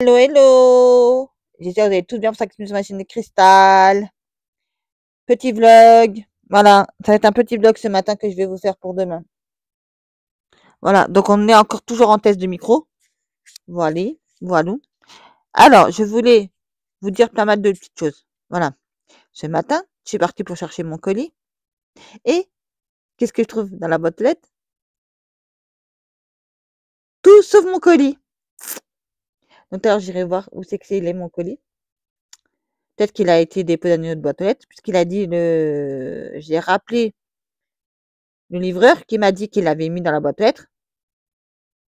Hello, hello! J'espère que vous allez tous bien pour ça que sur ma chaîne de cristal. Petit vlog. Voilà, ça va être un petit vlog ce matin que je vais vous faire pour demain. Voilà, donc on est encore toujours en test de micro. Voilà, voilà. Alors, je voulais vous dire pas mal de petites choses. Voilà. Ce matin, je suis partie pour chercher mon colis. Et qu'est-ce que je trouve dans la boîte aux lettres? Tout sauf mon colis. Donc, alors, j'irai voir où c'est que c'est, il est mon colis. Peut-être qu'il a été déposé dans une autre boîte aux lettres, puisqu'il a dit j'ai rappelé le livreur qui m'a dit qu'il l'avait mis dans la boîte aux lettres.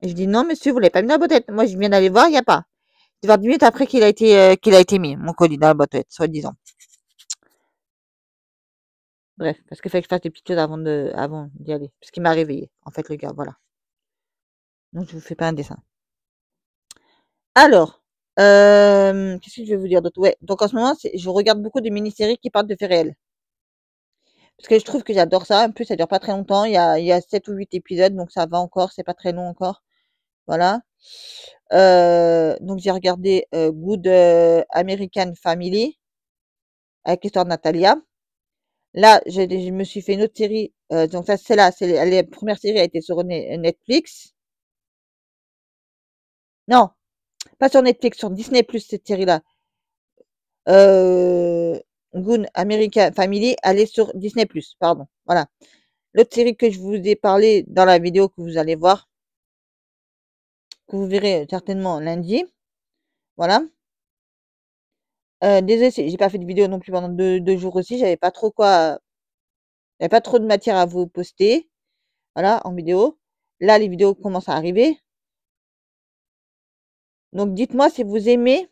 Et je dis: «Non monsieur, vous l'avez pas mis dans la boîte aux lettres. Moi je viens d'aller voir, il y a pas». C'est 20 minutes après qu'il a été mis, mon colis dans la boîte aux lettres, soi-disant. Bref, parce qu'il fallait que je fasse des petites choses avant d'y aller. Parce qu'il m'a réveillée, en fait, le gars, voilà. Donc je vous fais pas un dessin. Alors, qu'est-ce que je vais vous dire d'autre? Ouais, donc en ce moment, je regarde beaucoup de mini-séries qui parlent de faits réels. Parce que je trouve que j'adore ça. En plus, ça dure pas très longtemps. Il y a 7 ou 8 épisodes, donc ça va encore, c'est pas très long encore. Voilà. Donc j'ai regardé, Good, American Family avec l'histoire de Natalia. Là, je me suis fait une autre série, donc ça c'est là, c'est la première série a été sur Netflix. Non, pas sur Netflix, sur Disney+ cette série-là. Good American Family, elle est sur Disney+, pardon, voilà. L'autre série que je vous ai parlé dans la vidéo que vous allez voir, que vous verrez certainement lundi, voilà. Désolée, j'ai pas fait de vidéo non plus pendant 2 jours aussi, j'avais pas trop de matière à vous poster, voilà, en vidéo. Là, les vidéos commencent à arriver. Donc dites-moi si vous aimez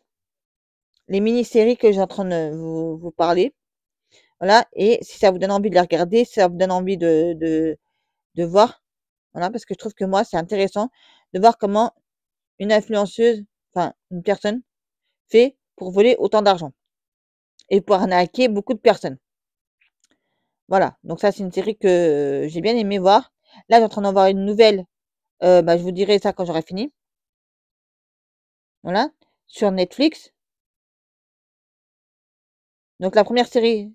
les mini-séries que j'ai en train de vous parler. Voilà, et si ça vous donne envie de les regarder, si ça vous donne envie de voir. Voilà, parce que je trouve que moi, c'est intéressant de voir comment une influenceuse, enfin une personne, fait pour voler autant d'argent et pour arnaquer beaucoup de personnes. Voilà, donc ça, c'est une série que j'ai bien aimé voir. Là, je suis en train d'en voir une nouvelle. Bah, je vous dirai ça quand j'aurai fini. Voilà, sur Netflix. Donc la première série,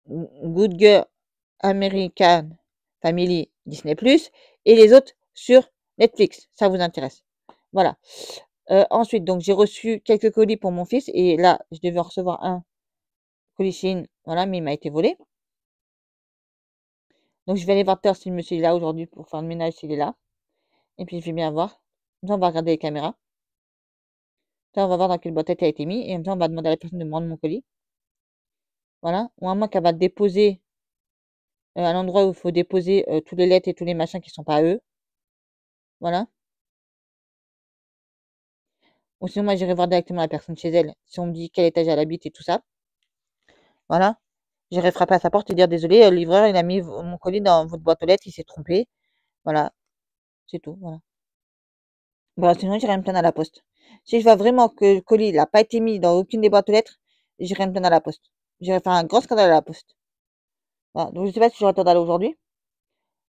Good Girl American Family Disney+, et les autres sur Netflix. Ça vous intéresse. Voilà. Ensuite, donc j'ai reçu quelques colis pour mon fils et là, je devais en recevoir un colis Shein, voilà, mais il m'a été volé. Donc je vais aller voir tout à l'heure si le monsieur est là aujourd'hui pour faire le ménage s'il est là. Et puis je vais bien voir. Comme ça, on va regarder les caméras. Ça, on va voir dans quelle boîte elle a été mis. Et comme ça, on va demander à la personne de me rendre mon colis. Voilà. Ou à moins qu'elle va déposer à l'endroit où il faut déposer tous les lettres et tous les machins qui sont pas à eux. Voilà. Ou sinon, moi, j'irai voir directement la personne chez elle. Si on me dit quel étage elle habite et tout ça. Voilà. J'irai frapper à sa porte et dire désolé, le livreur, il a mis mon colis dans votre boîte aux lettres, il s'est trompé. Voilà. C'est tout. Voilà. Bon, sinon, j'irai me plaindre à la poste. Si je vois vraiment que le colis n'a pas été mis dans aucune des boîtes aux lettres, j'irai me plaindre à la poste. J'irai faire un grand scandale à la poste. Voilà. Donc, je ne sais pas si j'aurai le temps d'aller aujourd'hui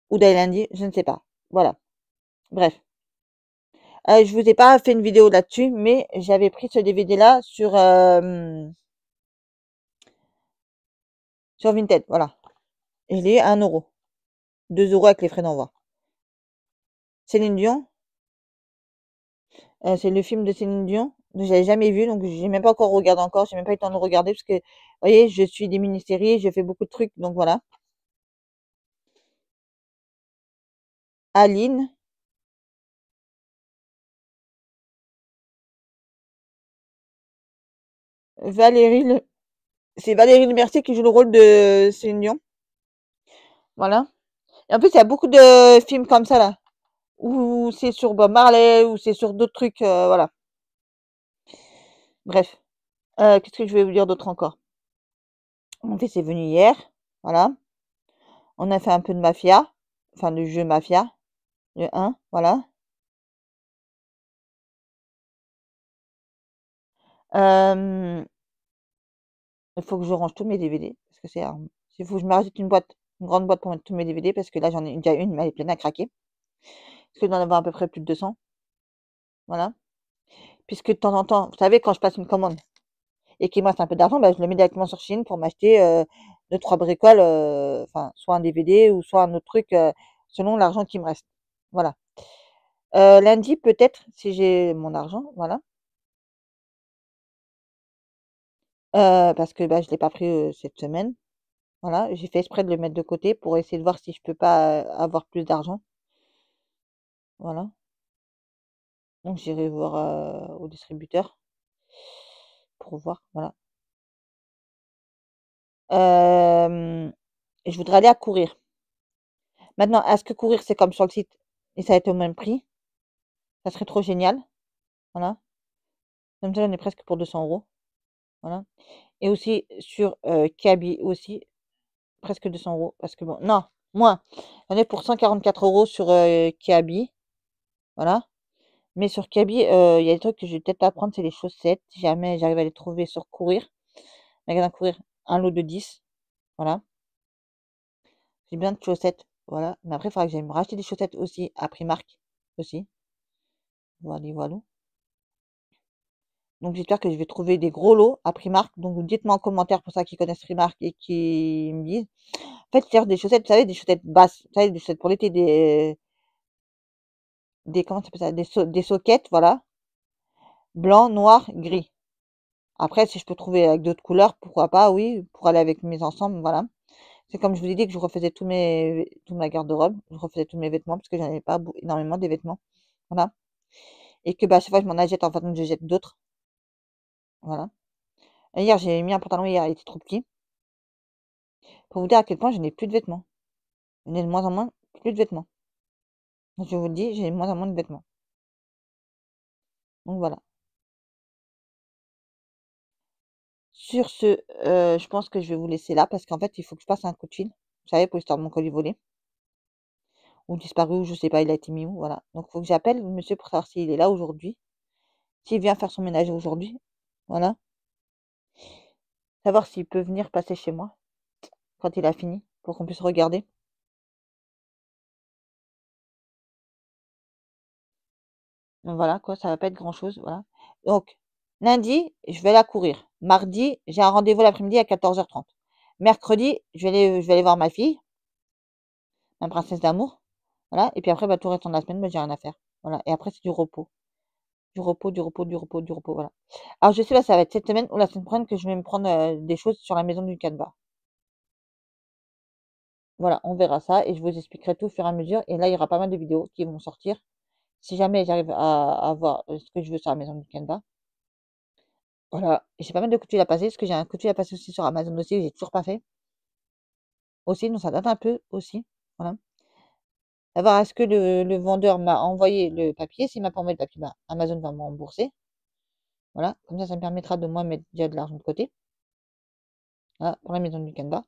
ou d'aller lundi, je ne sais pas. Voilà. Bref. Je vous ai pas fait une vidéo là-dessus, mais j'avais pris ce DVD-là sur Vinted, voilà. Il est à 1 €. 2 € avec les frais d'envoi. Céline Dion, c'est le film de Céline Dion. J'avais jamais vu, donc j'ai même pas encore regardé encore. J'ai même pas eu le temps de regarder parce que, vous voyez, je suis des mini-séries, je fais beaucoup de trucs, donc voilà. Aline, Valérie, c'est Valérie Le Mercier qui joue le rôle de Céline Dion. Voilà. Et en plus, il y a beaucoup de films comme ça là, où c'est sur Bob Marley, ou c'est sur d'autres trucs, voilà. Bref. Qu'est-ce que je vais vous dire d'autre encore? Mon fils est venu hier, voilà. On a fait un peu de Mafia, enfin de jeu Mafia, le 1, voilà. Hem, il faut que je range tous mes DVD parce que il faut que je me rajoute une grande boîte pour mettre tous mes DVD parce que là j'en ai déjà une, mais elle est pleine à craquer. Parce que j'en avoir à peu près plus de 200, voilà. Puisque de temps en temps, vous savez, quand je passe une commande et qu'il me reste un peu d'argent, bah, je le mets directement sur Chine pour m'acheter 2-3 bricoles, enfin, soit un DVD ou soit un autre truc, selon l'argent qui me reste. Voilà. Lundi, peut-être, si j'ai mon argent, voilà. Parce que bah, je ne l'ai pas pris cette semaine. Voilà. J'ai fait exprès de le mettre de côté pour essayer de voir si je peux pas avoir plus d'argent. Voilà. Donc j'irai voir au distributeur pour voir. Voilà. Et je voudrais aller à courir. Maintenant, est-ce que courir, c'est comme sur le site et ça va être au même prix? Ça serait trop génial. Voilà. Comme ça, j'en ai presque pour 200 €. Voilà. Et aussi sur Kiabi aussi, presque 200 € parce que bon, non, moins. J'en ai pour 144 € sur Kiabi. Voilà. Mais sur Kiabi, il y a des trucs que je vais peut-être pas prendre, c'est les chaussettes. Si jamais j'arrive à les trouver sur Courir, magasin Courir, un lot de 10. Voilà. J'ai besoin de chaussettes. Voilà. Mais après, il faudra que j'aille me racheter des chaussettes aussi à Primark aussi. Voilà, voilà. Donc j'espère que je vais trouver des gros lots à Primark. Donc dites-moi en commentaire pour ceux qui connaissent Primark et qui me disent. En fait, je cherche des chaussettes, vous savez, des chaussettes basses, vous savez, des chaussettes pour l'été, des comment ça s'appelle ça? Des soquettes, voilà, blanc, noir, gris. Après, si je peux trouver avec d'autres couleurs, pourquoi pas, oui, pour aller avec mes ensembles, voilà. C'est comme je vous ai dit que je refaisais toute ma garde-robe, je refaisais tous mes vêtements parce que j'en avais pas énormément des vêtements, voilà. Et que bah, à chaque fois je m'en achète, en fait, je jette d'autres, voilà. Et hier, j'ai mis un pantalon hier, il était trop petit. Pour vous dire à quel point je n'ai plus de vêtements. Je n'ai de moins en moins plus de vêtements. Je vous le dis, j'ai de moins en moins de vêtements. Donc voilà. Sur ce, je pense que je vais vous laisser là parce qu'en fait, il faut que je passe un coup de fil, vous savez, pour l'histoire de mon colis volé ou disparu ou je sais pas, il a été mis où, voilà. Donc il faut que j'appelle le monsieur pour savoir s'il est là aujourd'hui, s'il vient faire son ménage aujourd'hui, voilà. Savoir s'il peut venir passer chez moi quand il a fini pour qu'on puisse regarder. Donc voilà quoi, ça va pas être grand-chose, voilà. Donc lundi, je vais aller courir. Mardi, j'ai un rendez-vous l'après-midi à 14h30. Mercredi, je vais aller voir ma fille, ma princesse d'amour, voilà. Et puis après, bah, tout le restant de la semaine, bah, j'ai rien à faire, voilà. Et après, c'est du repos. Du repos, du repos, du repos, du repos, voilà. Alors je sais pas, ça va être cette semaine ou la semaine prochaine que je vais me prendre, des choses sur la maison du Canva. Voilà, on verra ça et je vous expliquerai tout au fur et à mesure et là, il y aura pas mal de vidéos qui vont sortir. Si jamais j'arrive à avoir, ce que je veux sur la maison du Canva. Voilà, et j'ai pas mal de coups de fil à passer parce que j'ai un coup de fil à passer aussi sur Amazon aussi, que j'ai toujours pas fait. Aussi, donc ça date un peu aussi, voilà. Savoir est-ce que le vendeur m'a envoyé le papier? S'il m'a pas envoyé le papier, bah, Amazon va me rembourser. Voilà, comme ça me permettra de moi mettre déjà de l'argent de côté. Voilà, pour la maison du Canva.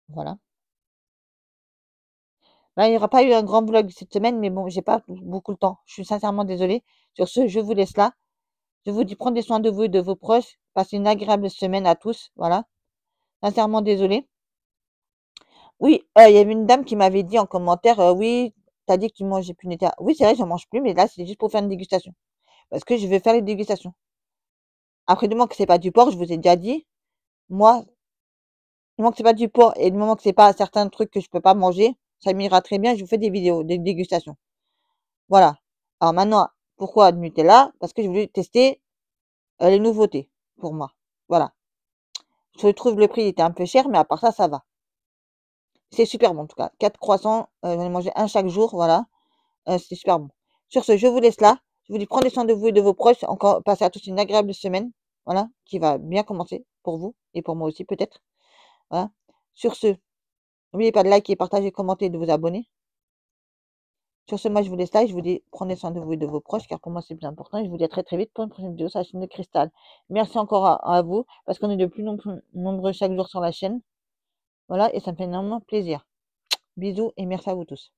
Voilà. Bah, il n'y aura pas eu un grand vlog cette semaine, mais bon, j'ai pas beaucoup le temps. Je suis sincèrement désolée. Sur ce, je vous laisse là. Je vous dis prenez soin de vous et de vos proches. Passez une agréable semaine à tous. Voilà. Sincèrement désolée. Oui, il y avait une dame qui m'avait dit en commentaire, oui, t'as dit que tu mangeais plus Nutella. Oui, c'est vrai, j'en mange plus, mais là, c'est juste pour faire une dégustation. Parce que je vais faire les dégustations. Après, du moment que c'est pas du porc, je vous ai déjà dit, moi, du moment que c'est pas du porc et du moment que c'est pas certains trucs que je peux pas manger, ça m'ira très bien. Je vous fais des vidéos, des dégustations. Voilà. Alors maintenant, pourquoi Nutella? Parce que je voulais tester les nouveautés pour moi. Voilà. Je trouve le prix était un peu cher, mais à part ça, ça va. C'est super bon en tout cas. 4 croissants, j'en ai mangé un chaque jour, voilà. C'était super bon. Sur ce, je vous laisse là. Je vous dis prenez soin de vous et de vos proches. Encore passez à tous une agréable semaine, voilà, qui va bien commencer pour vous et pour moi aussi peut-être. Voilà. Sur ce, n'oubliez pas de liker, partager, commenter et de vous abonner. Sur ce, moi je vous laisse là et je vous dis prenez soin de vous et de vos proches car pour moi c'est plus important et je vous dis à très très vite pour une prochaine vidéo sur la chaîne de Cristal. Merci encore à vous parce qu'on est de plus en plus nombreux chaque jour sur la chaîne. Voilà, et ça me fait énormément plaisir. Bisous et merci à vous tous.